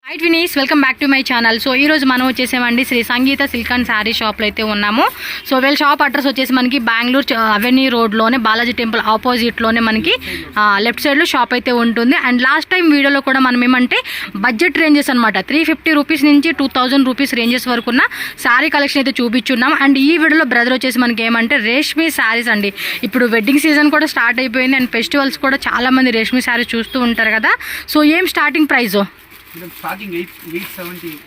Hi Vini's, welcome back to my channel. So ఈరోజు మనం వచ్చేసామండి శ్రీ సంగీత సిల్క్ అండ్ శారీ షాప్లో అయితే ఉన్నాము. సో వీళ్ళ షాప్ అడ్రస్ వచ్చేసి మనకి బెంగళూరు అవెన్యూ రోడ్లోనే బాలాజీ టెంపుల్ ఆపోజిట్లోనే మనకి లెఫ్ట్ సైడ్లో షాప్ అయితే ఉంటుంది. అండ్ లాస్ట్ టైం వీడియోలో కూడా మనం ఏమంటే బడ్జెట్ రేంజెస్ అనమాట 350 రూపీస్ నుంచి 2000 రూపీస్ రేంజెస్ వరకు ఉన్న శారీ కలెక్షన్ అయితే చూపించున్నాం. అండ్ ఈ వీడియోలో బ్రదర్ వచ్చేసి మనకి ఏమంటే రేష్మి శారీస్ అండి. ఇప్పుడు వెడ్డింగ్ సీజన్ కూడా స్టార్ట్ అయిపోయింది అండ్ ఫెస్టివల్స్ కూడా చాలామంది రేష్మి శారీస్ చూస్తూ ఉంటారు కదా. సో ఏం starting price?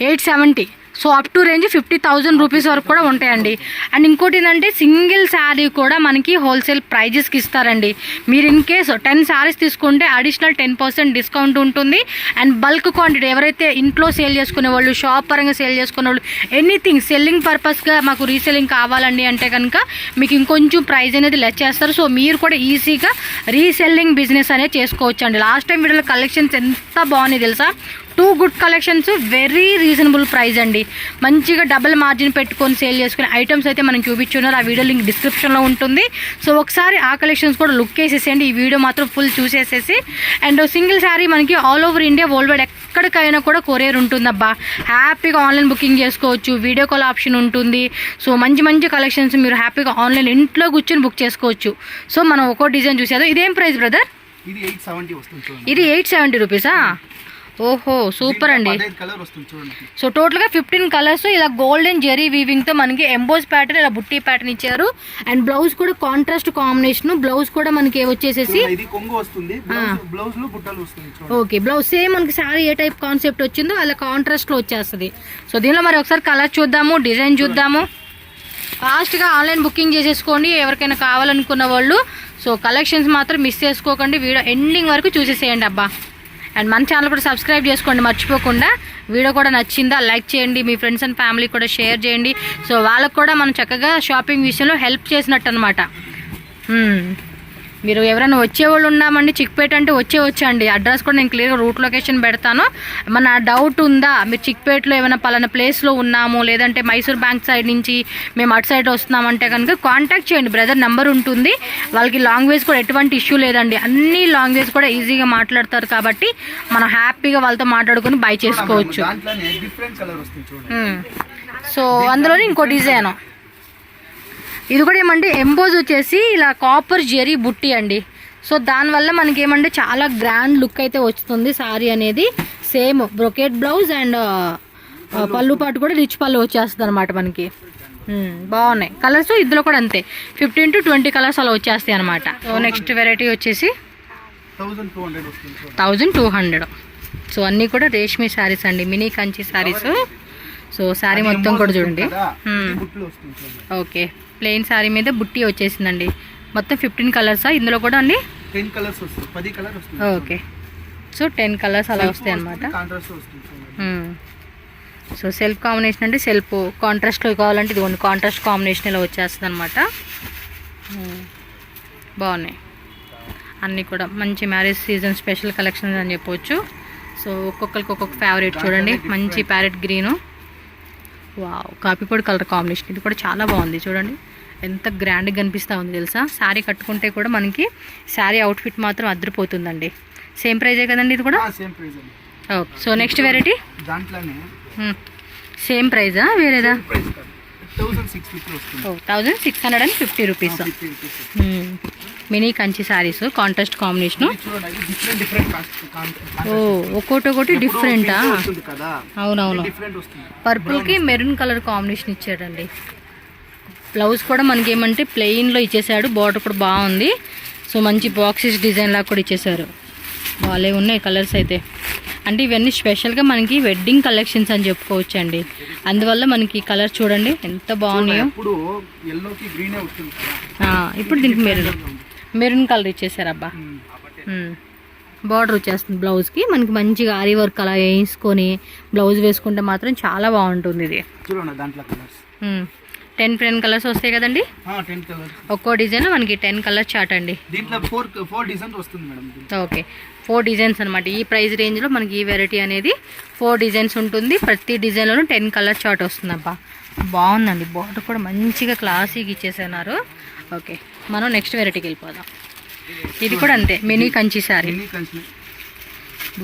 870. So up to range 50,000 rupees వరకు కూడా ఉంటాయండి. అండ్ ఇంకోటి ఏంటంటే సింగిల్ శారీ కూడా మనకి హోల్సేల్ ప్రైజెస్కి ఇస్తారండి. మీరు ఇన్ కేసు 10 శారీస్ తీసుకుంటే అడిషనల్ 10% డిస్కౌంట్ ఉంటుంది. అండ్ బల్క్ క్వాంటిటీ ఎవరైతే ఇంట్లో సేల్ చేసుకునే వాళ్ళు, షాప్ పరంగా సేల్ చేసుకునే వాళ్ళు, ఎనీథింగ్ సెల్లింగ్ పర్పస్గా మాకు రీసెల్లింగ్ కావాలండి అంటే కనుక మీకు ఇంకొంచెం ప్రైస్ అనేది లెస్ చేస్తారు. సో మీరు కూడా ఈజీగా రీసెల్లింగ్ బిజినెస్ అనేది చేసుకోవచ్చు అండి. లాస్ట్ టైం వీడియోలో కలెక్షన్స్ ఎంత బాగున్నాయి తెలుసా. 2 good collections, very reasonable price అండి. మంచిగా డబుల్ మార్జిన్ పెట్టుకొని సేల్ చేసుకునే ఐటమ్స్ అయితే మనం చూపించున్నారు. ఆ వీడియో లింక్ డిస్క్రిప్షన్లో ఉంటుంది. సో ఒకసారి ఆ కలెక్షన్స్ కూడా లుక్ వేసేసేయండి. ఈ వీడియో మాత్రం ఫుల్ చూసేసేసి. అండ్ సింగిల్ శారీ మనకి all over India world wide ఎక్కడికైనా కూడా కొరియర్ ఉంటుందబ్బా. హ్యాపీగా ఆన్లైన్ బుకింగ్ చేసుకోవచ్చు, వీడియో కాల్ ఆప్షన్ ఉంటుంది. సో మంచి మంచి కలెక్షన్స్ మీరు హ్యాపీగా ఆన్లైన్ ఇంట్లో కూర్చొని బుక్ చేసుకోవచ్చు. సో మనం ఒక్కో డిజైన్ చూసేదో. ఇదేం ప్రైస్ బ్రదర్? ఇది 870 రూపీసా? ఓహో సూపర్ అండి. సో టోటల్గా 15 కలర్స్ ఇలా గోల్డెన్ జెరీ వీవింగ్తో మనకి ఎంబోజ్ ప్యాటర్న్, ఇలా బుట్టి ప్యాటర్న్ ఇచ్చారు. అండ్ బ్లౌజ్ కూడా కాంట్రాస్ట్ కాంబినేషన్. బ్లౌజ్ కూడా మనకి వచ్చేసేసి ఓకే, బ్లౌజ్ సేమ్ మనకి శారీ ఏ టైప్ కాన్సెప్ట్ వచ్చిందో అలా కాంట్రాస్ట్లో వచ్చేస్తుంది. సో దీనిలో మరి ఒకసారి కలర్ చూద్దాము, డిజైన్ చూద్దాము. ఫాస్ట్గా ఆన్లైన్ బుకింగ్ చేసేసుకోండి ఎవరికైనా కావాలనుకున్న వాళ్ళు. సో కలెక్షన్స్ మాత్రం మిస్ చేసుకోకండి, వీడియో ఎండింగ్ వరకు చూసేసేయండి అబ్బా. అండ్ మన ఛానల్ కూడా సబ్స్క్రైబ్ చేసుకోండి మర్చిపోకుండా. వీడియో కూడా నచ్చిందా లైక్ చేయండి, మీ ఫ్రెండ్స్ అండ్ ఫ్యామిలీ కూడా షేర్ చేయండి. సో వాళ్ళకు కూడా మనం చక్కగా షాపింగ్ విషయంలో హెల్ప్ చేసినట్టు అనమాట. మీరు ఎవరైనా వచ్చేవాళ్ళు ఉన్నామండి చిక్పేట అంటే వచ్చేవచ్చండి. అడ్రస్ కూడా నేను క్లియర్గా రూట్ లొకేషన్ పెడతాను. మన డౌట్ ఉందా మీరు చిక్పేటలో ఏమైనా పలానా ప్లేస్లో ఉన్నాము, లేదంటే మైసూర్ బ్యాంక్ సైడ్ నుంచి మేము అటు సైడ్ వస్తున్నామంటే కనుక కాంటాక్ట్ చేయండి. బ్రదర్ నెంబర్ ఉంటుంది. వాళ్ళకి లాంగ్వేజ్ కూడా ఎటువంటి ఇష్యూ లేదండి. అన్ని లాంగ్వేజ్ కూడా ఈజీగా మాట్లాడతారు కాబట్టి మనం హ్యాపీగా వాళ్ళతో మాట్లాడుకొని బై చేసుకోవచ్చు. సో అందులోనే ఇంకో డిజైన్ ఇది కూడా ఏమంటే ఎంబోజ్ వచ్చేసి ఇలా కాపర్ జెరీ బుట్టి అండి. సో దానివల్ల మనకి ఏమంటే చాలా గ్రాండ్ లుక్ అయితే వస్తుంది శారీ అనేది. సేమ్ బ్రొకెట్ బ్లౌజ్ అండ్ పళ్ళు పాటు కూడా రిచ్ పళ్ళు వచ్చేస్తుంది అనమాట మనకి. బాగున్నాయి కలర్స్. ఇందులో కూడా అంతే 15 to 20 కలర్స్ అలా వచ్చేస్తాయి అనమాట. సో నెక్స్ట్ వెరైటీ వచ్చేసి 1200. సో అన్నీ కూడా రేష్మి శారీస్ అండి, మినీ కంచి శారీస్. సో శారీ మొత్తం కూడా చూడండి. ఓకే, ప్లెయిన్ శారీ మీద బుట్టి వచ్చేసిందండి. మొత్తం 15 కలర్సా ఇందులో కూడా అండి? 10 కలర్స్ వస్తాయి, 10 కలర్ వస్తుంది. ఓకే, సో 10 కలర్స్ అలా వస్తాయి అనమాట. సో సెల్ఫ్ కాంబినేషన్ అంటే సెల్ఫ్, కాంట్రాస్ట్లో కావాలంటే ఇది కొన్ని కాంట్రాస్ట్ కాంబినేషన్ ఇలా వచ్చేస్తుంది అనమాట. బాగున్నాయి అన్నీ కూడా. మంచి మ్యారేజ్ సీజన్ స్పెషల్ కలెక్షన్స్ అని చెప్పవచ్చు. సో ఒక్కొక్కరికి ఒక్కొక్క ఫేవరెట్ చూడండి. మంచి ప్యారెట్ గ్రీను, వావ్ కాపీపొడి కలర్ కాంబినేషన్. ఇది కూడా చాలా బాగుంది చూడండి, ఎంత గ్రాండ్గా కనిపిస్తూ ఉంది తెలుసా. శారీ కట్టుకుంటే కూడా మనకి శారీ అవుట్ఫిట్ మాత్రం అదిరిపోతుందండి. సేమ్ ప్రైజే కదండి ఇది కూడా? Okay, so next variety same ప్రైజా వేరేదా? 1650 rupees. Mini Kanchi sarees contrast combination. ఓ ఒక్కొక్కటి డిఫరెంటా? అవునవును, పర్పుల్కి మెరూన్ కలర్ కాంబినేషన్ ఇచ్చాడండి. బ్లౌజ్ కూడా మనకి ఏమంటే ప్లెయిన్లో ఇచ్చేసాడు, బార్డర్ కూడా బాగుంది. సో మంచి బాక్సెస్ డిజైన్ లాగా కూడా ఇచ్చేసారు. బాగాలే ఉన్నాయి కలర్స్ అయితే. అంటే ఇవన్నీ స్పెషల్గా మనకి వెడ్డింగ్ కలెక్షన్స్ అని చెప్పుకోవచ్చు అండి. అందువల్ల మనకి కలర్ చూడండి ఎంత బాగున్నాయో. ఇప్పుడు దీనికి మెరూన్ కలర్ ఇచ్చేసారు అబ్బా. బార్డర్ వచ్చేస్తుంది బ్లౌజ్కి. మనకి మంచిగా ఆరీ వర్క్ అలా వేసుకొని బ్లౌజ్ వేసుకుంటే మాత్రం చాలా బాగుంటుంది ఇది. 10 కలర్స్ వస్తాయి కదండి. ఒక్కో డిజైన్ మనకి 10 కలర్ చార్ట్ అండి. ఓకే, 4 డిజైన్స్ అనమాట. ఈ ప్రైస్ రేంజ్లో మనకి ఈ వెరైటీ అనేది 4 డిజైన్స్ ఉంటుంది. ప్రతి డిజైన్లోనూ 10 కలర్ చార్ట్ వస్తుంది అబ్బా. బాగుందండి, బార్డర్ కూడా మంచిగా క్లాసీగా ఇచ్చేస్తున్నారు. ఓకే, మనం నెక్స్ట్ వెరైటీకి వెళ్ళిపోదాం. ఇది కూడా అంతే, mini Kanchi sari.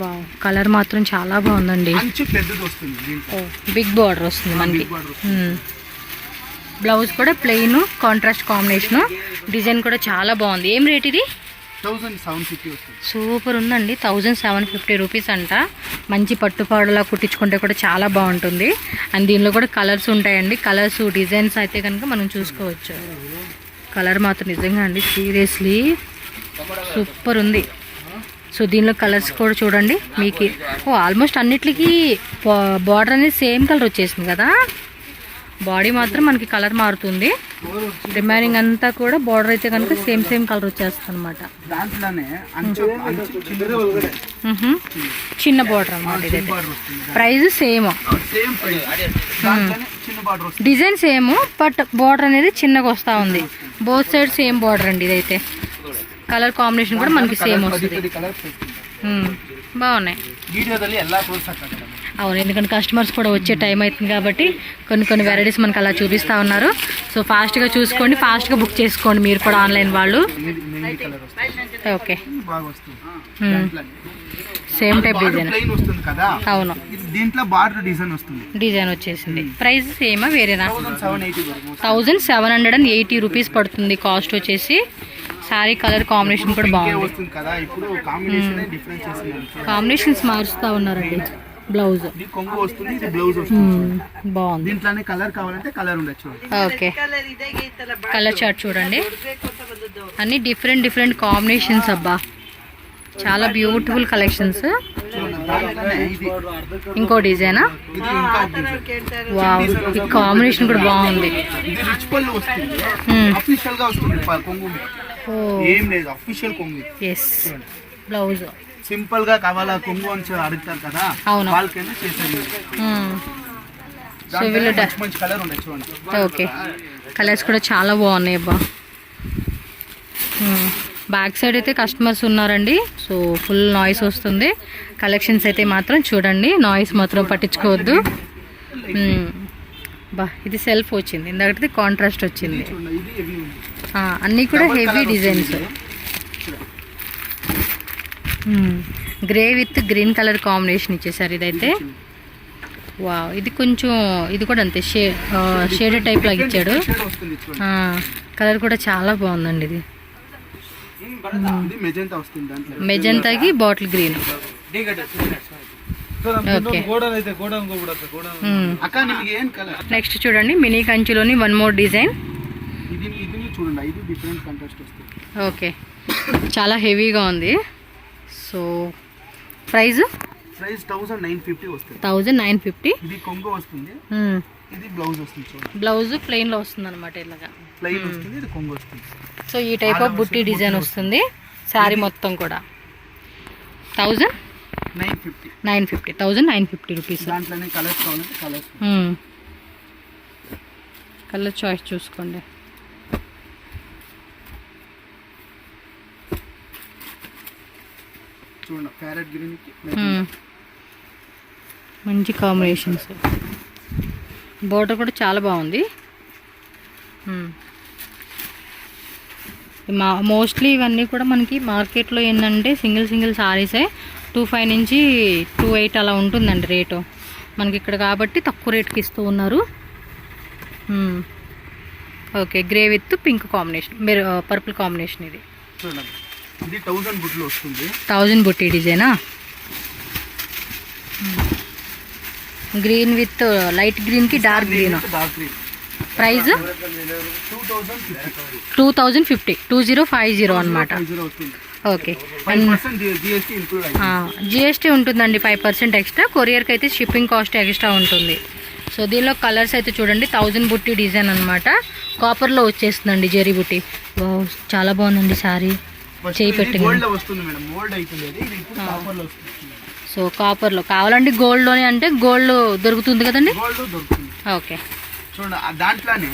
Wow, colour మాత్రం చాలా బాగుందండి. అంచు పెద్దది వస్తుంది దీంట్లో. బిగ్ బార్డర్ వస్తుంది మనకి. బిగ్ బార్డర్ వస్తుంది. బ్లౌజ్ కూడా ప్లెయిన్ కాంట్రాస్ట్ కాంబినేషన్. డిజైన్ కూడా చాలా బాగుంది. ఏం రేట్ ఇది? 1750 వస్తుంది. సూపర్ ఉందండి. 1750 రూపీస్ అంట. మంచి పట్టుపాడులా కుట్టించుకుంటే కూడా చాలా బాగుంటుంది. అండ్ దీనిలో కూడా కలర్స్ ఉంటాయండి. కలర్స్ డిజైన్స్ అయితే కనుక మనం చూసుకోవచ్చు. కలర్ మాత్రం నిజంగా అండి సీరియస్లీ సూపర్ ఉంది. సో దీనిలో కలర్స్ కూడా చూడండి మీకు. ఆల్మోస్ట్ అన్నిటికీ బార్డర్ అనేది సేమ్ కలర్ వచ్చేసింది కదా. బాడీ మాత్రం మనకి కలర్ మారుతుంది. రిమైనింగ్ అంతా కూడా బార్డర్ అయితే కనుక సేమ్ కలర్ వచ్చేస్తుంది అనమాట. దాంట్లోనే అంచు చిన్నది వస్తుంది. చిన్న బార్డర్ అనమాట. ఇదైతే బార్డర్ వస్తుంది. Price same. Same price. దాంట్లోనే చిన్న బార్డర్ వస్తుంది. డిజైన్ సేమ్ బట్ బార్డర్ అనేది చిన్నగా వస్తూ ఉంది. బోత్ సైడ్ సేమ్ బార్డర్ అండి. ఇదైతే కలర్ కాంబినేషన్ కూడా మనకి సేమ్ వస్తుంది. 10 కలర్స్ వస్తుంది. బాగున్నాయి. వీడియోದಲ್ಲಿ ಎಲ್ಲ ತೋರಿಸಕ್ಕಾಗಲ್ಲ. అవును, ఎందుకంటే కస్టమర్స్ కూడా వచ్చే టైం అవుతుంది కాబట్టి కొన్ని వెరైటీస్ మనకు అలా చూపిస్తూ ఉన్నారు. సో ఫాస్ట్గా చూసుకోండి, ఫాస్ట్గా బుక్ చేసుకోండి మీరు కూడా ఆన్లైన్ వాళ్ళు. మెహందీ కలర్ వస్తుంది. ఓకే, బాగా వస్తుంది. దాంట్లోనే సేమ్ టైప్ డిజైన్. ప్లెయిన్ వస్తుంది కదా. అవును, దీంట్లో బార్డర్ డిజైన్ వస్తుంది. డిజైన్ వచ్చేసింది. ప్రైస్ సేమా వేరేనా? 1780 1780 రూపీస్ పడుతుంది కాస్ట్ వచ్చేసి. సారీ కలర్ కాంబినేషన్ కూడా బాగుంది. వస్తుంది కదా. ఇప్పుడు కాంబినేషన్ డిఫరెన్స్ చేస్తున్నారు. కాంబినేషన్స్ మారుస్తూ ఉన్నారండి. బ్లౌజ్ ఇది కొంగు వస్తుంది, ఇది బ్లౌజ్ వస్తుంది. బాగుంది. దీంట్లోనే కలర్ కావాలంటే కలర్ ఉండొచ్చు. ఓకే, కలర్ చార్ట్ చూడండి. అన్ని డిఫరెంట్ కాంబినేషన్స్. అబ్బా, చాలా బ్యూటిఫుల్ కలెక్షన్స్. దాంట్లోనే ఇది ఇంకో డిజైనా? ఇది ఇంకా డిజైన్. వావ్, ఈ కాంబినేషన్ కూడా బాగుంది. ఇది రిచ్ పళ్ళు వస్తుంది. అఫీషియల్ గా వస్తుంది కొంగు. ఏం లేదు, అఫీషియల్ కొంగు. ఎస్, బ్లౌజ్ సింపుల్ గా కావాలా కొంగు అని అడుగుతారు కదా. అవును, వాళ్ళకైనా చేసేది. సో వీళ్ళు మంచి కలర్ ఉండొచ్చు చూడండి. ఓకే, కలర్స్ కూడా చాలా బాగున్నాయి. అబ్బా, బ్యాక్ సైడ్ అయితే కస్టమర్స్ ఉన్నారండి. సో ఫుల్ నాయిస్ వస్తుంది. కలెక్షన్స్ అయితే మాత్రం చూడండి, నాయిస్ మాత్రం పట్టించుకోవద్దు. బా, ఇది సెల్ఫ్ వచ్చింది, ఇందాకటి కాంట్రాస్ట్ వచ్చింది. చూడండి, ఇది heavy ఉంది. అన్నీ కూడా heavy designs. Grey with green colour combination ఇచ్చేసారు. ఇదైతే వావ్, ఇది కొంచెం ఇది కూడా అంతే షేడెడ్ టైప్ లాగా ఇచ్చాడు. షేడ్ వస్తుంది చూడండి. కలర్ కూడా చాలా బాగుందండి. ఇది ఇది మెజెంటా వస్తుంది. దాంట్లో మెజెంటాకి బాటిల్ గ్రీన్. ఓకే, అక్క నిಮಗೆ ఏం కలర్? నెక్స్ట్ చూడండి మినీ కంచిలోని వన్ మోర్ డిజైన్. ఇది చూడండి, ఇది డిఫరెంట్ కాంట్రాస్ట్ వస్తుంది. ఓకే, చాలా హెవీగా ఉంది. సో ప్రైస్ 1950 వస్తుంది. 1950. ఇది కొంగు వస్తుంది, ఇది బ్లౌజ్ వస్తుంది. చూడండి, బ్లౌజ్ ప్లెయిన్ లో వస్తుంది అనమాట. ఇలాగా ప్లెయిన్ వస్తుంది, ఇది కొంగు వస్తుంది. సో ఈ టైప్ ఆఫ్ బుట్టి డిజైన్ వస్తుంది. శారీ మొత్తం కూడా 1950. 1950 రూపీస్. దాంట్లోనే కలర్స్ కావాలంటే కలర్స్. కలర్ చాయిస్ చూసుకోండి. చూడండి, ప్యారెట్ గ్రీన్ కి మంచి కాంబినేషన్స్. బోర్డర్ కూడా చాలా బాగుంది. మోస్ట్లీ ఇవన్నీ కూడా మనకి మార్కెట్లో ఏంటంటే సింగిల్ సారీసే 25 నుంచి 28 అలా ఉంటుందండి రేటు. మనకి ఇక్కడ కాబట్టి తక్కువ రేట్కి ఇస్తూ ఉన్నారు. Okay, grey with pink combination, మీరు పర్పుల్ కాంబినేషన్. ఇది చూడండి, ఇది 1000 బుట్లు వస్తుంది. 1000 బుట్టి డిజైనా? గ్రీన్ విత్ లైట్ గ్రీన్కి డార్క్ గ్రీన్. ప్రైస్ 2050 2050 అనమాట. ఓకే, జిఎస్టీ ఉంటుందండి 5% ఎక్స్ట్రా. కొరియర్కి అయితే షిప్పింగ్ కాస్ట్ ఎక్స్ట్రా ఉంటుంది. సో దీనిలో కలర్స్ అయితే చూడండి, 1000 బుట్టి డిజైన్ అనమాట. కాపర్లో వచ్చేస్తుందండి జెరీ బుట్టి. చాలా బాగుందండి సారీ. చేయి పెట్టింది. సో కాపర్లో కావాలండి, గోల్డ్లోనే అంటే గోల్డ్ దొరుకుతుంది కదండి. ఓకే, చూడండి, దాంట్లోనే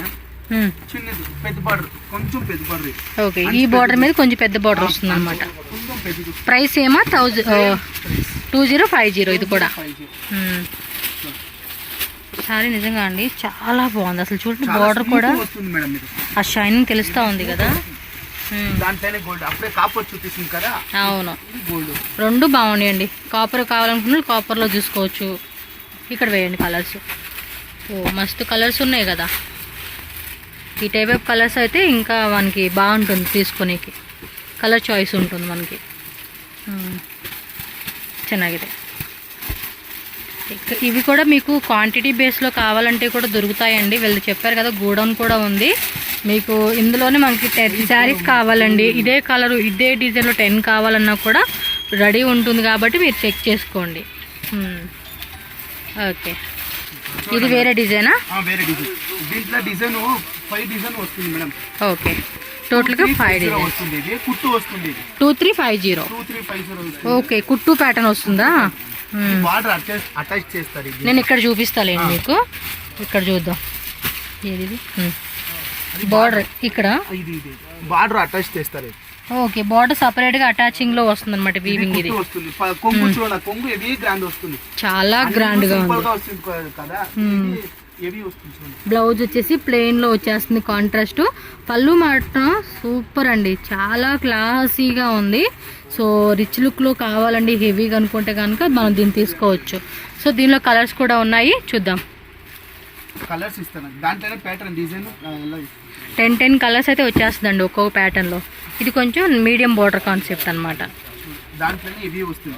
చిన్నది పెద్ద బార్డర్, కొంచెం పెద్ద బార్డర్. ఓకే, ఈ బార్డర్ మీద కొంచెం పెద్ద బార్డర్ వస్తుంది అనమాట. ప్రైస్ ఏమో 2050. ఇది కూడా సారీ నిజంగా అండి చాలా బాగుంది. అసలు చూడండి, బార్డర్ కూడా ఆ షైనింగ్ తెలుస్తూ ఉంది కదా. దాంట్లోనే గోల్డ్. అప్పుడే కాపర్ చూపిస్తుంది కదా, అవును. గోల్డ్. రెండు బాగున్నాయండి. కాపర్ కావాలనుకున్న కాపర్లో చూసుకోవచ్చు. ఇక్కడ వేయండి కలర్స్. ఓ మస్తు కలర్స్ ఉన్నాయి కదా. ఈ టైప్ ఆఫ్ కలర్స్ అయితే ఇంకా మనకి బాగుంటుంది తీసుకునేకి. కలర్ చాయిస్ ఉంటుంది మనకి. ಚೆನ್ನಾಗಿದೆ. ఇవి కూడా మీకు క్వాంటిటీ బేస్లో కావాలంటే కూడా దొరుకుతాయండి. వీళ్ళు చెప్పారు కదా గోడౌన్ కూడా ఉంది మీకు. ఇందులోనే మనకి 10 శారీస్ కావాలండి. ఇదే కలరు ఇదే డిజైన్లో 10 కావాలన్నా కూడా రెడీ ఉంటుంది కాబట్టి మీరు చెక్ చేసుకోండి. ఓకే, ఇది వేరే డిజైనా? వేరే డిజైన్. దీంట్లో డిజైన్ 5 డిజైన్ వస్తుంది మేడం. ఓకే, టోటల్గా 5 డిజైన్ వస్తుంది. ఇది కుట్టు వస్తుంది. 2350. ఓకే, కుట్టు ప్యాటర్న్ వస్తుందా? బార్డర్ అటాచ్ చేస్తారు. నేను ఇక్కడ చూపిస్తాలేండి మీకు. ఇక్కడ చూద్దాం. ఏది బార్డర్? ఇక్కడ బార్డర్ అటాచ్ చేస్తారు. ఓకే, బార్డర్ సపరేట్ గా అటాచింగ్ లో వస్తుంది అనమాట. వీవింగ్ ఇది వస్తుంది. కొంగు చూడ, కొంగు హెవీ గ్రాండ్ వస్తుంది. చాలా గ్రాండ్ గా ఉంది కదా. బ్లౌజ్ వచ్చేసి ప్లెయిన్ లో వచ్చేస్తుంది కాంట్రాస్ట్. పళ్ళు మాత్రం సూపర్ అండి, చాలా క్లాసీగా ఉంది. సో రిచ్ లుక్ లో కావాలండి హెవీగా అనుకుంటే కనుక మనం దీన్ని తీసుకోవచ్చు. సో దీనిలో కలర్స్ కూడా ఉన్నాయి, చూద్దాం. కలర్స్ ఇస్తాను. దాంట్లోనే ప్యాటర్న్ డిజైన్ 10 కలర్స్ అయితే వచ్చేస్తుందండి ఒక్కొక్క ప్యాటర్న్ లో. ఇది కొంచెం మీడియం బోర్డర్ కాన్సెప్ట్ అనమాట. దాంట్లోనే ఇవి వస్తుంది.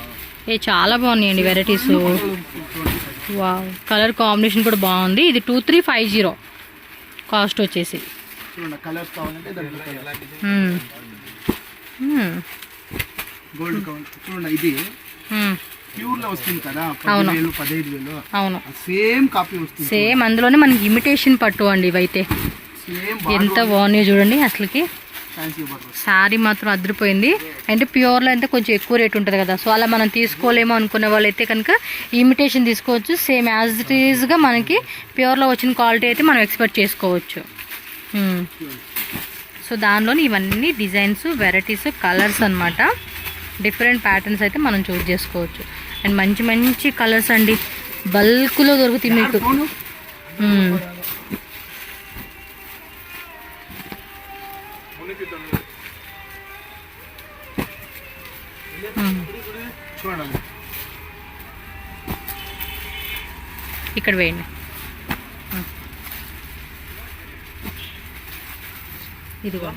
ఏ చాలా బాగున్నాయండి వెరైటీస్. వావ్, కలర్ కాంబినేషన్ కూడా బాగుంది. ఇది 2350 కాస్ట్ వచ్చేసి. కలర్స్ కావాలంటే గోల్డ్ కావాలి. చూడండి, ఇది ప్యూర్ లో వస్తుంది కదా. 10,000 15,000. అవును, సేమ్ కాపీ వస్తుంది. సేమ్ అందులోనే మనకి ఇమిటేషన్ పట్టు అండి ఇవైతే. ఎంత బాగున్నాయో చూడండి. అసలుకి శారీ మాత్రం అదిరిపోయింది. అంటే ప్యూర్లో అయితే కొంచెం ఎక్కువ రేట్ ఉంటుంది కదా. సో అలా మనం తీసుకోలేమో అనుకునే వాళ్ళు అయితే కనుక ఇమిటేషన్ తీసుకోవచ్చు. సేమ్ యాజ్ ఇట్ ఈజ్గా మనకి ప్యూర్లో వచ్చిన క్వాలిటీ అయితే మనం ఎక్స్పెక్ట్ చేసుకోవచ్చు. సో దానిలోని ఇవన్నీ డిజైన్స్, వెరైటీస్, కలర్స్ అనమాట. డిఫరెంట్ ప్యాటర్న్స్ అయితే మనం చూస్ చేసుకోవచ్చు. అండ్ మంచి మంచి కలర్స్ అండి, బల్క్లో దొరుకుతాయి మీకు. ఇక్కడ వేయండి. ఇదిగో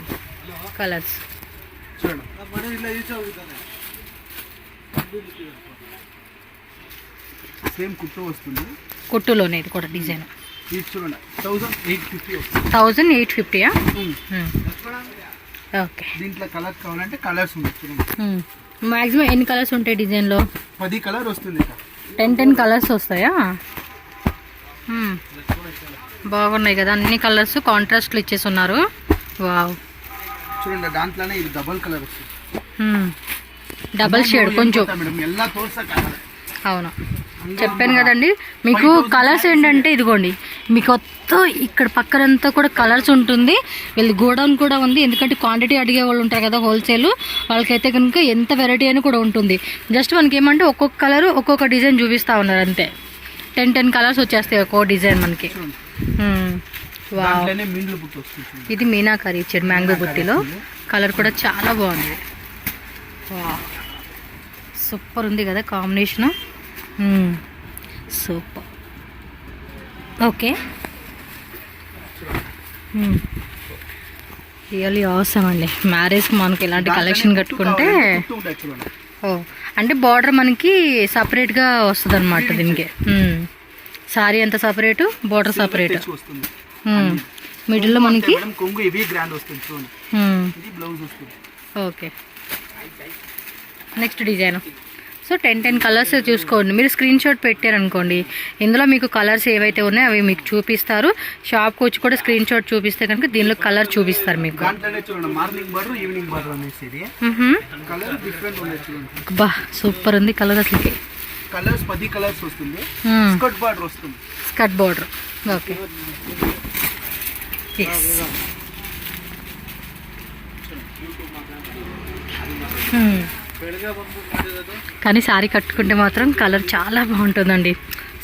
కలర్స్ సేమ్ కుట్టు వస్తుంది. కుట్టులోనే ఇది కూడా డిజైన్. 1850. ఓకే, దీంట్లో కలర్ కావాలంటే కలర్స్ ఉన్నాయి. మాక్సిమం ఎన్ని కలర్స్ ఉంటాయి డిజైన్లో? 10 కలర్ వస్తుంది. 10 కలర్స్ వస్తాయా? బాగున్నాయి కదా, అన్ని కలర్స్ కాంట్రాస్ట్లు ఇచ్చేసి ఉన్నారు. వావ్, చూడండి, దాంట్లోనే ఇది డబుల్ కలర్ వస్తుంది. డబుల్ షేడ్ కొంచెం. అవును, చెప్పాను కదండి మీకు. కలర్స్ ఏంటంటే ఇదిగోండి, మీకు మొత్తం ఇక్కడ పక్కనంతా కూడా కలర్స్ ఉంటుంది. వీళ్ళు గోడౌన్ కూడా ఉంది. ఎందుకంటే క్వాంటిటీ అడిగే వాళ్ళు ఉంటారు కదా హోల్సేల్, వాళ్ళకైతే కనుక ఎంత వెరైటీ అని కూడా ఉంటుంది. జస్ట్ మనకి ఏమంటే ఒక్కొక్క కలర్ ఒక్కొక్క డిజైన్ చూపిస్తూ ఉన్నారు అంతే. 10 కలర్స్ వచ్చేస్తాయి ఒక్కో డిజైన్ మనకి. ఇది మీనాకరీ ఇచ్చాడు మ్యాంగో బుట్టిలో. కలర్ కూడా చాలా బాగుంది. సూపర్ ఉంది కదా combination. Super. Okay, really awesome అండి. మ్యారేజ్కి మనకి ఇలాంటి కలెక్షన్ కట్టుకుంటే. ఓ, అంటే బార్డర్ మనకి సపరేట్గా వస్తుంది అనమాట దీనికి. సారీ అంతా సపరేటు, బార్డర్ సపరేట్. మిడిల్లో మనకి okay. Next design. So 10 colours చూసుకోండి. మీరు స్క్రీన్ షాట్ పెట్టారనుకోండి, ఇందులో మీకు కలర్స్ ఏవైతే ఉన్నాయో అవి మీకు చూపిస్తారు. షాప్కి వచ్చి కూడా స్క్రీన్ షాట్ చూపిస్తే కనుక దీనిలో కలర్ చూపిస్తారు మీకు. బా, సూపర్ ఉంది కలర్ అసలుకి. కలర్స్ 10 కలర్స్ వస్తుంది. స్కర్ట్ బార్డర్ వస్తుంది. Skirt border. ఓకే, కానీ శారీ కట్టుకుంటే మాత్రం కలర్ చాలా బాగుంటుందండి.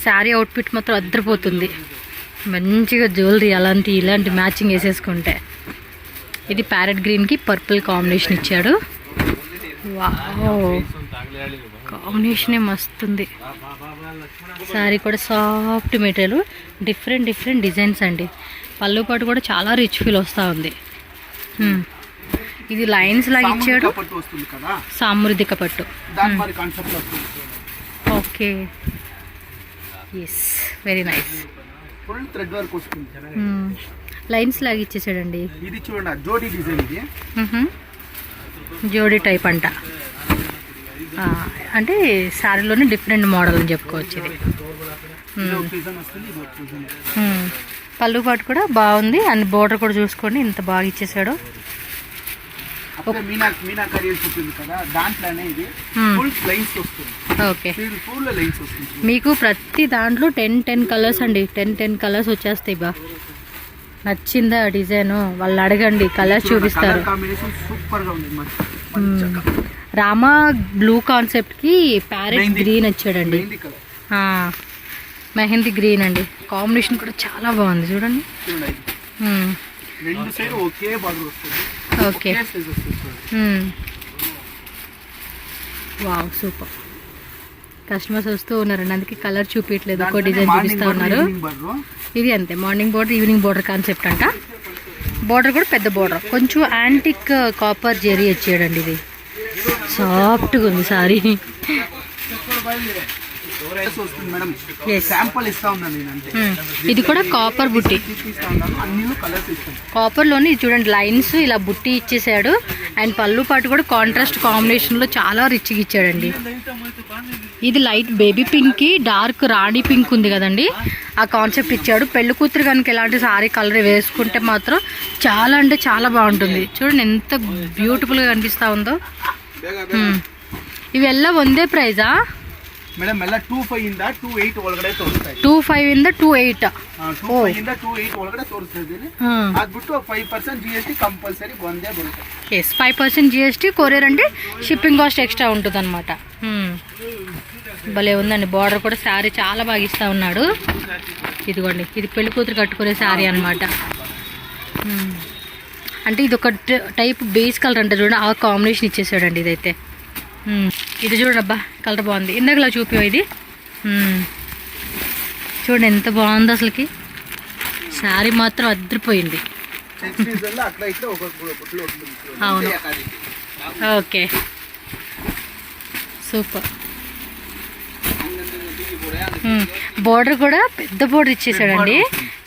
శారీ అవుట్ఫిట్ మాత్రం అద్దరిపోతుంది. మంచిగా జ్యువెలరీ అలాంటి ఇలాంటి మ్యాచింగ్ వేసేసుకుంటే ఇది ప్యారెట్ గ్రీన్కి పర్పుల్ కాంబినేషన్ ఇచ్చాడు. వావ్, కాంబినేషనే మస్తుంది. శారీ కూడా soft material, different different designs అండి. పళ్ళు పాటు కూడా చాలా రిచ్ ఫీల్ వస్తూ ఉంది. ఇది లైన్స్ లాగా ఇచ్చాడు, సామృద్ధిక పట్టు. Okay, yes, very nice. Lines లాగా ఇచ్చేసాడండి. ఇది చూడండి, జోడీ డిజైన్. ఇది జోడీ టైప్ అంట, అంటే శారీలోనే డిఫరెంట్ మోడల్ అని చెప్పుకోవచ్చు. ఇది పళ్ళు పాటు కూడా బాగుంది, అండ్ బోర్డర్ కూడా చూసుకోండి ఎంత బాగా ఇచ్చేసాడో. ఓకే, మీకు ప్రతి దాంట్లో 10 కలర్స్ అండి, 10 కలర్స్ వచ్చేస్తాయి. బా నచ్చిందా డిజైన్ వాళ్ళు అడగండి, కలర్స్ చూపిస్తారు. రామా బ్లూ కాన్సెప్ట్ కి ప్యారెట్ గ్రీన్ వచ్చాడండి, మెహందీ గ్రీన్ అండి. కాంబినేషన్ కూడా చాలా బాగుంది చూడండి. Okay, wow, super. కస్టమర్స్ వస్తూ ఉన్నారండి, అందుకే కలర్ చూపించట్లేదు, ఒక్కో డిజైన్ చూపిస్తూ ఉన్నారు. ఇది అంతే, morning border evening border concept అంట. బోర్డర్ కూడా పెద్ద బోర్డర్, కొంచెం యాంటిక్ కాపర్ జెరీ వచ్చేయడండి. ఇది సాఫ్ట్గా ఉంది సారీ. ఇది కూడా కాపర్ బుట్టి, కాపర్ లోని చూడండి లైన్స్ ఇలా బుట్టి ఇచ్చేసాడు. అండ్ పళ్ళు పాటు కూడా కాంట్రాస్ట్ కాంబినేషన్ లో చాలా రిచ్గా ఇచ్చాడండి. ఇది లైట్ బేబీ పింక్ కి డార్క్ రాణి పింక్ ఉంది కదండి, ఆ కాన్సెప్ట్ ఇచ్చాడు. పెళ్లి కూతురు కనుక ఇలాంటి సారీ కలర్ వేసుకుంటే మాత్రం చాలా అంటే చాలా బాగుంటుంది. చూడండి ఎంత బ్యూటిఫుల్ గా కనిపిస్తా ఉందో. ಇವೆಲ್ಲ ಒಂದೇ ಪ್ರೈಸಾ ಮೇಡಮ್? ಎಲ್ಲ 25 ಇಂದ 28 ಒಳಗಡೆ ತೋರಿಸ್ತಾ ಇದೆ. 25 ಇಂದ 28. 25 ಇಂದ 28 ಒಳಗಡೆ ತೋರಿಸ್ತಾ ಇದ್ದೀನಿ. ಅದ್ಬಿಟ್ಟು 5% GST ಕಂಪಲ್ಸರಿ ಒಂದೇ ಬರುತ್ತೆ. ಎಸ್, 5% GST, కొరియర్ అంటే షిప్పింగ్ కాస్ట్ ఎక్స్ట్రా ఉంటుంది అనమాట. భలే ఉందండి. బార్డర్ కూడా శారీ చాలా బాగా ఇస్తా ఉన్నాడు. ఇదిగోండి, ఇది పెళ్లి కూతురు కట్టుకునే శారీ అనమాట. అంటే ఇది ఒక టైప్ బేస్ కలర్ అంటే చూడండి, ఆ కాంబినేషన్ ఇచ్చేసాడండి. ఇదైతే ఇది చూడండి, అబ్బా కలర్ బాగుంది. ఇందాకలా చూపి ఇది చూడండి ఎంత బాగుంది అసలుకి. శారీ మాత్రం అదిరిపోయింది. అవును, ఓకే, సూపర్. బోర్డర్ కూడా పెద్ద బోర్డర్ ఇచ్చేసాడండి.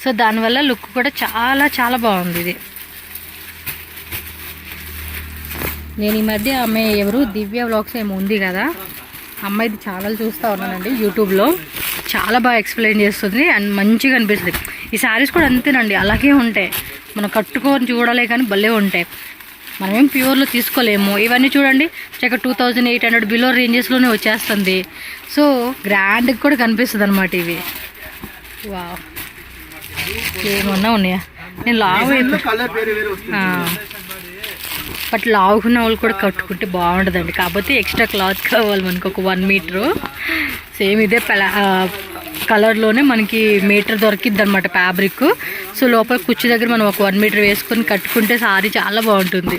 సో దానివల్ల లుక్ కూడా చాలా చాలా బాగుంది. ఇది నేను ఈ మధ్య ఆమె ఎవరు దివ్య వ్లాగ్స్ ఏమో ఉంది కదా, అమ్మాయిది ఛానల్ చూస్తూ ఉన్నానండి యూట్యూబ్లో. చాలా బాగా ఎక్స్ప్లెయిన్ చేస్తుంది అండ్ మంచిగా అనిపిస్తుంది. ఈ శారీస్ కూడా అంతేనండి, అలాగే ఉంటాయి. మనం కట్టుకొని చూడాలి కానీ భలే ఉంటాయి. మనమేం ప్యూర్లో తీసుకోలేము. ఇవన్నీ చూడండి చక్కగా 2800 బిలో రేంజెస్లోనే వచ్చేస్తుంది. సో గ్రాండ్గా కూడా కనిపిస్తుంది అనమాట ఇవి. వావ్, ఏమన్నా ఉన్నాయా? నేను లావు బట్ లావుకున్న వాళ్ళు కూడా కట్టుకుంటే బాగుంటుందండి. కాకపోతే ఎక్స్ట్రా క్లాత్ కావాలి మనకు, ఒక 1 మీటరు. సేమ్ ఇదే కలర్లోనే మనకి మీటర్ దొరికిద్ది అనమాట ఫ్యాబ్రిక్. సో లోపల కుర్చీ దగ్గర మనం ఒక 1 మీటర్ వేసుకొని కట్టుకుంటే సారీ చాలా బాగుంటుంది.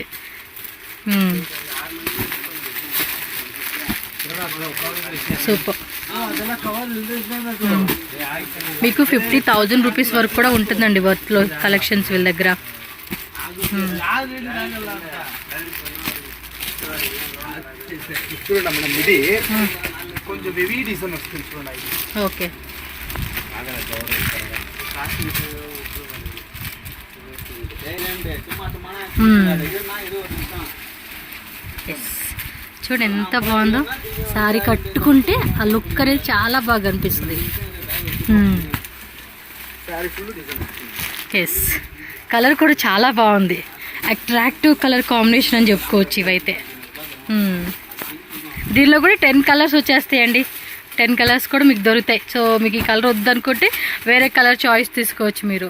సూపర్. మీకు 50,000 రూపీస్ వరకు కూడా ఉంటుందండి వర్త్లో కలెక్షన్స్ వీళ్ళ దగ్గర. ఓకే, చూడండి ఎంత బాగుందో. శారీ కట్టుకుంటే ఆ లుక్ అనేది చాలా బాగా అనిపిస్తుంది. ఎస్, కలర్ కూడా చాలా బాగుంది. అట్రాక్టివ్ కలర్ కాంబినేషన్ అని చెప్పుకోవచ్చు ఇవైతే. దీనిలో కూడా 10 కలర్స్ వచ్చేస్తాయండి. 10 కలర్స్ కూడా మీకు దొరుకుతాయి. సో మీకు ఈ కలర్ వద్దనుకుంటే వేరే కలర్ చాయిస్ తీసుకోవచ్చు మీరు.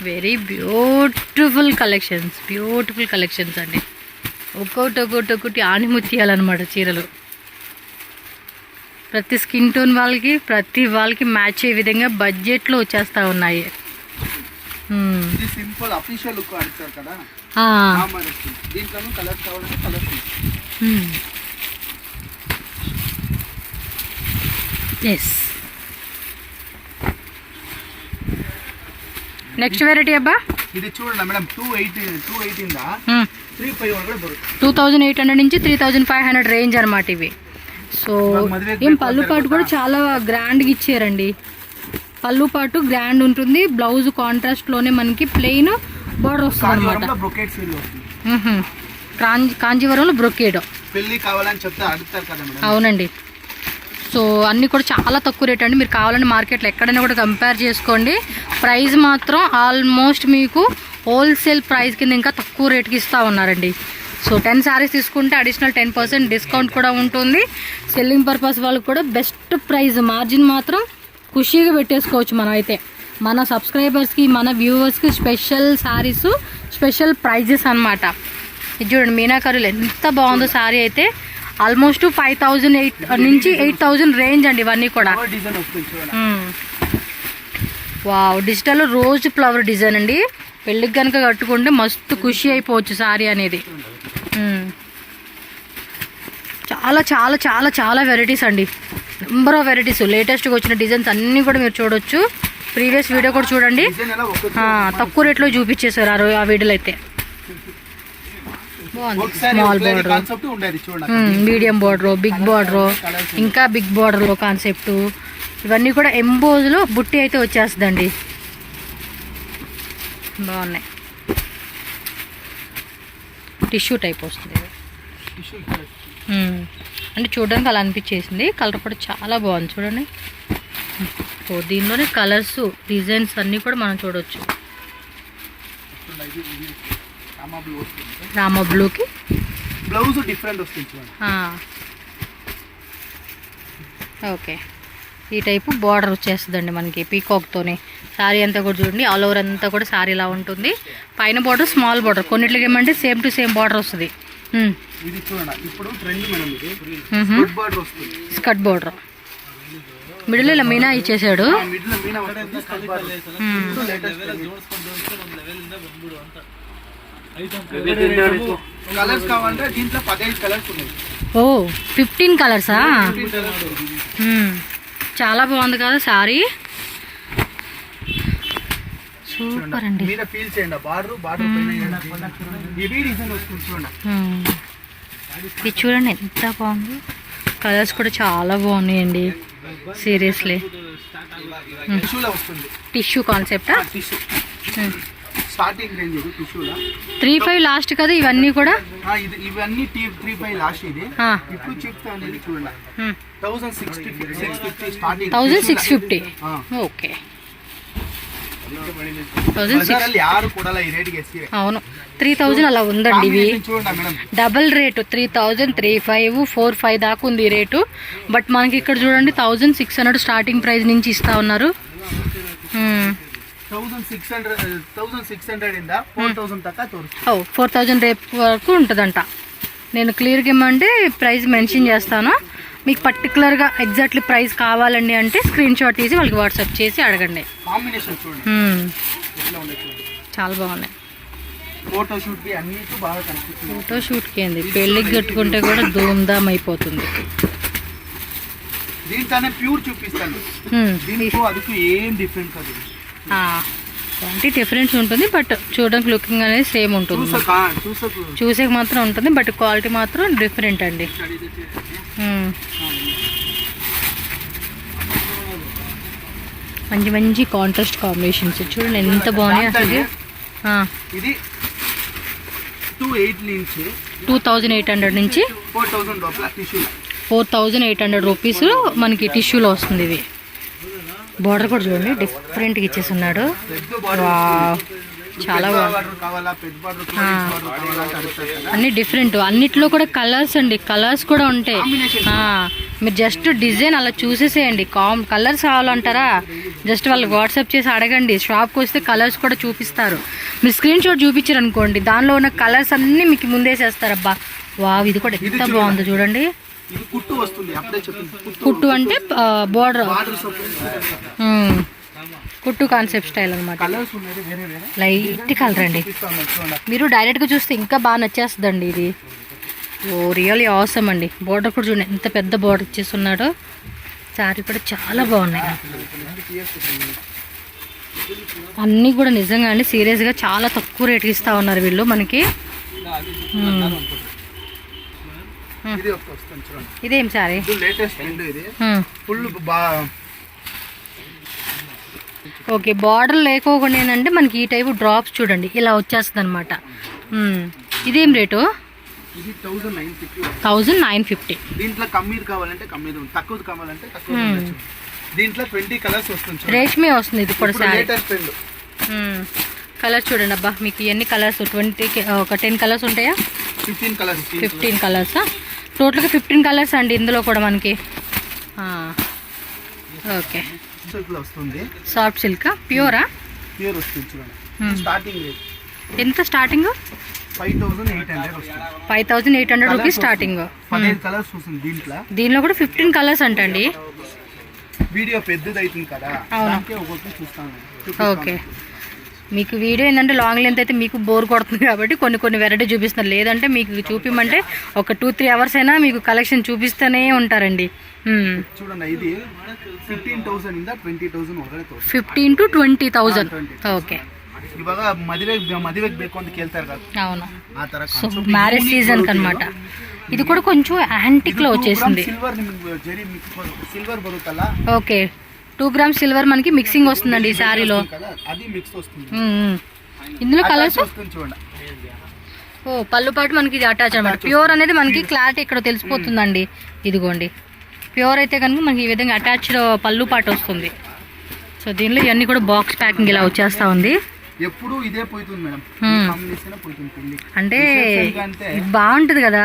వెరీ బ్యూటిఫుల్ కలెక్షన్స్ అండి. ఒక్కొక్కటి ఆణిముత్యాలన్నమాట చీరలు. ప్రతి స్కిన్ టోన్ వాళ్ళకి, ప్రతి వాళ్ళకి మ్యాచ్ అయ్యే విధంగా బడ్జెట్లో వచ్చేస్తూ ఉన్నాయి. ఇది సింపుల్ అఫీషియల్ లుక్ అడుగుతారు కదా, మరి వస్తుంది. దీంట్లో కలర్స్ కావాలంటే కలర్స్. ఎస్. నెక్స్ట్ వెరైటీ అబ్బా, ఇది చూడండి మేడం 218 3,500 కూడా దొరుకుతుంది. 2,800 నుంచి 3,500 రేంజ్ అనమాట ఇవి. సో ఏం పళ్ళు పాటు కూడా చాలా గ్రాండ్గా ఇచ్చారండి. పళ్ళు పాటు గ్రాండ్ ఉంటుంది, బ్లౌజ్ కాంట్రాస్ట్ లోనే మనకి ప్లెయిన్ బార్డర్ వస్తుంది అనమాట. కాంజీవరంలో బ్రొకేడ్. పెళ్లి కావాలని చెప్తే అడుగుతారు కదా మేడం. అవునండి. సో అన్నీ కూడా చాలా తక్కువ రేట్ అండి. మీరు కావాలంటే మార్కెట్లో ఎక్కడైనా కూడా కంపేర్ చేసుకోండి. ప్రైస్ మాత్రం ఆల్మోస్ట్ మీకు హోల్సేల్ ప్రైస్ కింద ఇంకా తక్కువ రేట్కి ఇస్తూ ఉన్నారండి. సో 10 శారీస్ తీసుకుంటే అడిషనల్ 10% డిస్కౌంట్ కూడా ఉంటుంది. సెల్లింగ్ పర్పస్ వాళ్ళకి కూడా బెస్ట్ ప్రైస్, మార్జిన్ మాత్రం ఖుషీగా పెట్టేసుకోవచ్చు. మనం అయితే మన సబ్స్క్రైబర్స్కి, మన వ్యూవర్స్కి స్పెషల్ శారీస్, స్పెషల్ ప్రైజెస్ అనమాట. ఇది చూడండి, మీనాకరులు ఎంత బాగుందో శారీ అయితే. ఆల్మోస్ట్ 5,000 నుంచి 8,000 రేంజ్ అండి ఇవన్నీ కూడా. Wow, digital rose flower design అండి. పెళ్ళికి కనుక కట్టుకుంటే మస్తు ఖుషి అయిపోవచ్చు శారీ అనేది. చాలా చాలా చాలా చాలా వెరైటీస్ అండి, నెంబర్ ఆఫ్ వెరైటీస్. లేటెస్ట్గా వచ్చిన డిజైన్స్ అన్నీ కూడా మీరు చూడొచ్చు. ప్రీవియస్ వీడియో కూడా చూడండి, తక్కువ రేట్లో చూపించేశారు ఆ వీడియోలో అయితే. Small border, medium border, big border, ఇంకా బిగ్ బార్డర్లో కాన్సెప్ట్. ఇవన్నీ కూడా ఎంబోజ్లో బుట్టి అయితే వచ్చేస్తుందండి. బాగున్నాయి. టిష్యూ టైప్ వస్తుంది అంటే చూడడానికి అలా అనిపించేసింది. కలర్ కూడా చాలా బాగుంది చూడండి. సో దీనిలోనే కలర్స్, డిజైన్స్ అన్నీ కూడా మనం చూడవచ్చు. రామా బ్లూకి బ్లౌజ్ డిఫరెంట్ వస్తుంది. ఓకే, ఈ టైపు బార్డర్ వచ్చేస్తుందండి మనకి పీకాక్తోనే. శారీ అంతా కూడా చూడండి, ఆల్ ఓవర్ అంతా కూడా శారీ ఇలా ఉంటుంది. పైన బార్డర్ స్మాల్ బార్డర్, కొన్నిట్లకి ఏమంటే సేమ్ టు సేమ్ బార్డర్ వస్తుంది. ఇది చూడండి, ఇప్పుడు ట్రెండ్ మేడం ఇది. స్కర్ట్ బార్డర్ వస్తుంది. స్కర్ట్ బార్డర్ మిడిల్ ఇలా మీనా ఇచ్చేసాడు. కలర్స్ కావాలంటే దీంట్లో 15 కలర్స్ ఉన్నాయి. ఓ 15 కలర్సా? చాలా బాగుంది కదా సారీ. సూపర్ అండి. మీద ఫీల్ చేయండి, బార్డర్ పైన ఇది డిజైన్ వస్తుంది చూడండి. ఇది చూడండి ఎంత బాగుంది. కలర్స్ కూడా చాలా బాగున్నాయండి సీరియస్లీ. టిష్యూలో వస్తుంది. టిష్యూ కాన్సెప్టా? స్టార్టింగ్ రేంజ్ ఇది టిష్యూలో 3,500 లాస్ట్ కదా ఇవన్నీ కూడా. ఇవన్నీ 3,500 లాస్ట్. ఇది ఇప్పుడు చెప్తా అనేది చూడండి 1,650 స్టార్టింగ్. 1,650. ఓకే, అవును 3,000 అలా ఉందండి. ఇవి డబల్ రేటు 3,000, 3,500, 4,500 దాకా ఉంది ఈ రేటు. బట్ మనకి ఇక్కడ చూడండి 1,600 స్టార్టింగ్ ప్రైస్ నుంచి ఇస్తా ఉన్నారు. 4,000 రేపు వరకు ఉంటుందంట. నేను క్లియర్గా ఏమంటే ప్రైస్ మెన్షన్ చేస్తాను. మీకు పర్టికులర్గా ఎగ్జాక్ట్లీ ప్రైస్ కావాలండి అంటే స్క్రీన్ షాట్ తీసి వాళ్ళకి వాట్సాప్ చేసి అడగండి. చాలా బాగున్నాయి. ఫోటోషూట్కి ఏంది, పెళ్ళికి కట్టుకుంటే కూడా ధూమ్ధామ్ అయిపోతుంది. క్వాంటిటీ డిఫరెన్స్ ఉంటుంది, బట్ చూడడానికి లుకింగ్ అనేది సేమ్ ఉంటుంది. చూసే మాత్రం ఉంటుంది, బట్ క్వాలిటీ మాత్రం డిఫరెంట్ అండి. మంచి మంచి కాంట్రాస్ట్ కాంబినేషన్స్ చూడండి ఎంత బాగున్నాయి అసలు. ఇది 2,800 నుంచి 4,800 రూపీస్ మనకి టిష్యూలో వస్తుంది. ఇది బార్డర్ కూడా చూడండి డిఫరెంట్గా ఇచ్చేసి ఉన్నాడు. చాలా అన్ని డిఫరెంట్, అన్నిట్లో కూడా కలర్స్ అండి. కలర్స్ కూడా ఉంటాయి. మీరు జస్ట్ డిజైన్ అలా చూసేసేయండి. కలర్స్ కావాలంటారా, జస్ట్ వాళ్ళకి వాట్సాప్ చేసి అడగండి. షాప్కి వస్తే కలర్స్ కూడా చూపిస్తారు. మీరు స్క్రీన్ షాట్ చూపించారు అనుకోండి, దానిలో ఉన్న కలర్స్ అన్నీ మీకు ముందేసేస్తారు. అబ్బా వావ్, ఇది కూడా ఎంత బాగుంది చూడండి. కుట్టు అంటే బోర్డర్ కుట్టు కాన్సెప్ట్ స్టైల్ అనమాట. కలర్స్ ఉన్నాయి వేరే వేరే. లైట్ కలర్ అండి. చూడండి. మీరు డైరెక్ట్గా చూస్తే ఇంకా బాగా నచ్చేస్తుందండి ఇది. ఓ రియల్లీ ఆసమ్ అండి. బోర్డర్ కూడా చూడండి ఎంత పెద్ద బోర్డర్ ఇచ్చేస్తున్నాడో. శారీ కూడా చాలా బాగున్నాయి అన్నీ కూడా. నిజంగా అండి సీరియస్గా చాలా తక్కువ రేట్కి ఇస్తూ ఉన్నారు వీళ్ళు మనకి. ఇదేం శారీ? ఫుల్ ఓకే, బార్డర్ లేకోకుండా ఏంటంటే మనకి ఈ టైపు డ్రాప్స్ చూడండి ఇలా వచ్చేస్తుంది అనమాట. ఇదేం రేటు? ఇది 1950. దీంట్లో కమ్మీది కావాలంటే కమ్మీది, తక్కువది కావాలంటే తక్కువ. దీంట్లో 20 కలర్స్ వస్తుంది. రేష్మే వస్తుంది ఇది కూడా శారీ. Latest trend. కలర్స్ చూడండి అబ్బా. మీకు ఎన్ని కలర్స్? 10 కలర్స్ ఉంటాయా? 15 కలర్స్. టోటల్గా 15 కలర్స్ అండి ఇందులో కూడా మనకి. ఓకే, వస్తుంది. Soft silk ప్యూరా? ప్యూర్ వస్తుంది చూడండి. స్టార్టింగ్ రేట్ ఎంత? స్టార్టింగ్ 5800 వస్తుంది. 5800 రూపీస్ స్టార్టింగ్. 15 కలర్స్ వస్తుంది దీంట్లో. దీనిలో కూడా 15 కలర్స్ అంటండి. వీడియో పెద్దది అవుతుంది కదా, ఒక్కొక్కటి చూస్తాను. ఓకే, మీకు వీడియో ఏంటంటే లాంగ్ లెంత్ అయితే మీకు బోర్ కొడుతుంది కాబట్టి కొన్ని వెరైటీ చూపిస్తున్నారు. లేదంటే మీకు చూపిమంటే ఒక 2-3 అవర్స్ అయినా మీకు కలెక్షన్ చూపిస్తూనే ఉంటారండి. చూడండి, ఇది 15,000 ಇಂದ 20,000 ಒಳಗಡೆ ತೋರಿಸಿ. 15 to 20,000. ಓಕೆ, ಇವಾಗ ಮದುವೆಗೆ ಬೇಕು ಅಂತ ಕೇಳ್ತಾರೆ కదా. అవును, ఆ ತರ సో మ్యారేజ్ సీజన్ కన్నమాట. ఇది కూడా కొంచెం యాంటిక్ లో వచ్చేసింది. సిల్వర్ జెరీ సిల్వర్ బరుతల. ఓకే, 2 గ్రామ్స్ సిల్వర్ మనకి మిక్సింగ్ వస్తుందండి ఈ సారీలో. అది మిక్స్ వస్తుంది. ఇందులో కలర్స్ చూడండి. ఓ పళ్ళు పాటు మనకి ఇది అటాచ్ అనమాట. ప్యూర్ అనేది మనకి క్లారిటీ ఇక్కడ తెలిసిపోతుందండి. ఇదిగోండి, ప్యూర్ అయితే కనుక మనకి ఈ విధంగా అటాచ్డ్ పళ్ళు పాటు వస్తుంది. సో దీనిలో ఇవన్నీ కూడా బాక్స్ ప్యాకింగ్ ఇలా వచ్చేస్తా ఉంది. ఎప్పుడు ఇదే పోతుంది మేడం, కాంబినేషన్ పోతుంది. అంటే బాగుంటుంది కదా.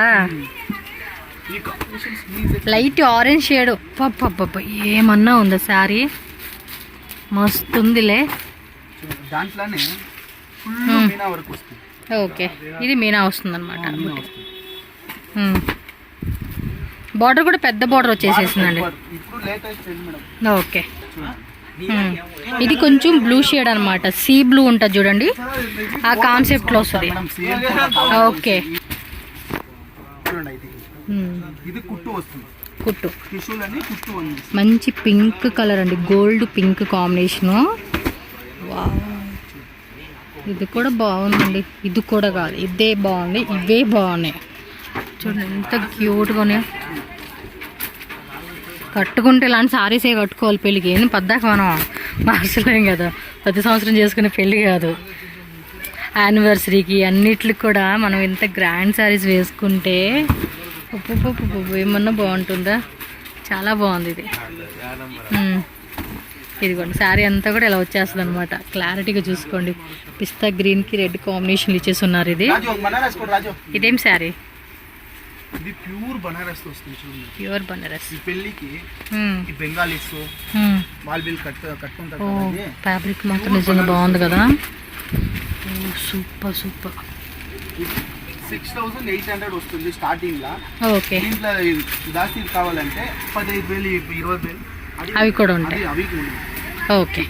లైట్ ఆరెంజ్ షేడ్ ఏమన్నా ఉందా శారీ? మస్తు ఉందిలే. దాంట్లోనే ఫుల్ మీనా వర్క్ వస్తుంది. ఓకే, ఇది మీనా వస్తుంది అనమాట. బార్డర్ కూడా పెద్ద బార్డర్ వచ్చేసేసిందండి. ఓకే, ఇది కొంచెం బ్లూ షేడ్ అనమాట. సీ బ్లూ ఉంటుంది చూడండి, ఆ కాన్సెప్ట్ లో వస్తుంది. ఓకే, ఇది కుట్టు వస్తుంది. కుట్టు కుట్టు మంచి పింక్ కలర్ అండి, గోల్డ్ పింక్ కాంబినేషను. ఇది కూడా బాగుందండి. ఇది కూడా కాదు, ఇదే బాగుంది. ఇవే బాగున్నాయి చూడండి, ఎంత క్యూట్గా ఉన్నాయి. కట్టుకుంటే ఇలాంటి సారీసే కట్టుకోవాలి పెళ్ళికి. ఏం పద్దాక మనం మార్చలేం కదా, ప్రతి సంవత్సరం చేసుకునే పెళ్ళి కాదు. యానివర్సరీకి అన్నిటికి కూడా మనం ఇంత గ్రాండ్ సారీస్ వేసుకుంటే ఏమన్నా బాగుంటుందా? చాలా బాగుంది ఇది. ఇదిగోండి, శారీ అంతా కూడా ఇలా వచ్చేస్తుంది అనమాట. క్లారిటీగా చూసుకోండి. పిస్తా గ్రీన్కి రెడ్ కాంబినేషన్ ఇచ్చేసి ఉన్నారు. ఇది ఇదేం శారీ? ఇది ప్యూర్ బనారస్ వస్తుంది చూడండి. ప్యూర్ బనారస్. ఈ పెళ్ళికి ఈ బెంగాలీస్ వాల్బిల్ కట్టుకుంటారు. ఫ్యాబ్రిక్ మాత్రం నిజంగా బాగుంది కదా. Super super. 6,800 వస్తుంది స్టార్టింగ్ లా. ఓకే, దీంట్లో దాసి కావాలంటే 15,000 20,000 అవి కూడా ఉంటాయి. అవి ఓకే.